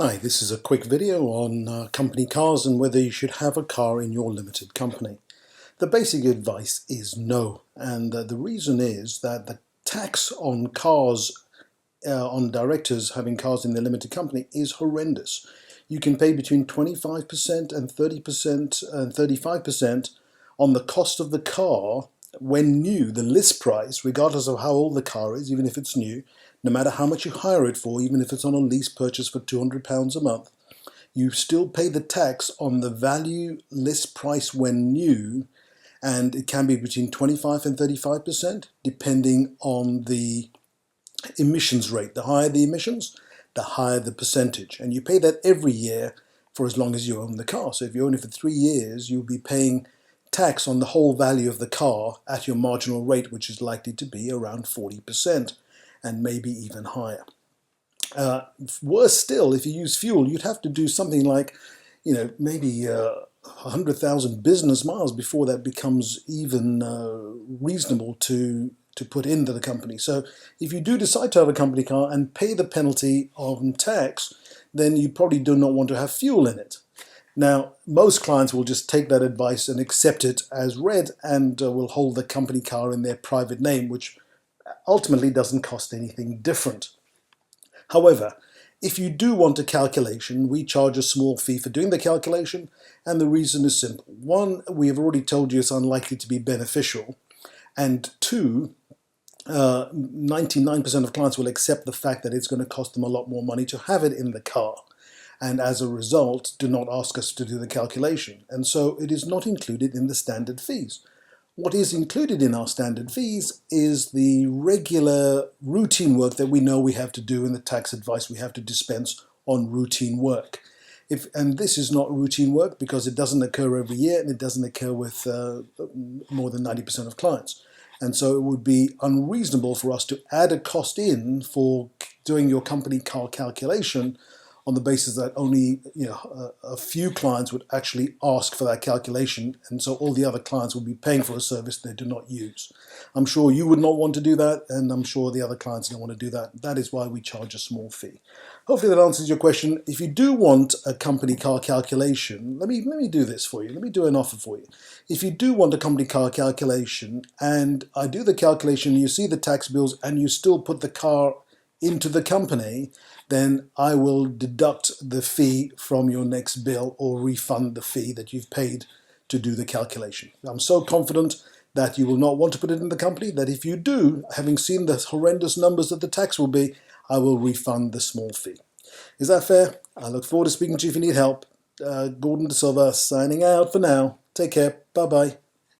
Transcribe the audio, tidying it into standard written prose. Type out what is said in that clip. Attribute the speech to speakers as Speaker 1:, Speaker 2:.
Speaker 1: Hi, this is a quick video on company cars and whether you should have a car in your limited company. The basic advice is no, and the reason is that the tax on cars, on directors having cars in their limited company is horrendous. You can pay between 25% and 30% and 35% on the cost of the car when new, the list price, regardless of how old the car is, even if it's new, no matter how much you hire it for, even if it's on a lease purchase for £200 a month, you still pay the tax on the value list price when new, and it can be between 25 and 35% depending on the emissions rate. The higher the emissions, the higher the percentage, and you pay that every year for as long as you own the car. So if you own it for 3 years, you'll be paying tax on the whole value of the car at your marginal rate, which is likely to be around 40% and maybe even higher. Worse still, if you use fuel, you'd have to do something like, maybe 100,000 business miles before that becomes even reasonable to put into the company. So if you do decide to have a company car and pay the penalty on tax, then you probably do not want to have fuel in it. Now, most clients will just take that advice and accept it as read and will hold the company car in their private name, which ultimately doesn't cost anything different. However, if you do want a calculation, we charge a small fee for doing the calculation, and the reason is simple. One, we have already told you it's unlikely to be beneficial, and two, 99% of clients will accept the fact that it's going to cost them a lot more money to have it in the car, and as a result do not ask us to do the calculation, and so it is not included in the standard fees. What is included in our standard fees is the regular routine work that we know we have to do in the tax advice we have to dispense on routine work. And this is not routine work because it doesn't occur every year and it doesn't occur with more than 90% of clients. And so it would be unreasonable for us to add a cost in for doing your company car calculation on the basis that only a few clients would actually ask for that calculation, and so all the other clients would be paying for a service they do not use. I'm sure you would not want to do that, and I'm sure the other clients don't want to do that. That is why we charge a small fee. Hopefully that answers your question. If you do want a company car calculation, let me do this for you. Let me do an offer for you. If you do want a company car calculation, and I do the calculation, you see the tax bills, and you still put the car into the company, then I will deduct the fee from your next bill or refund the fee that you've paid to do the calculation. I'm so confident that you will not want to put it in the company that if you do, having seen the horrendous numbers that the tax will be, I will refund the small fee. Is that fair? I look forward to speaking to you if you need help. Gordon De Silva signing out for now. Take care. Bye-bye.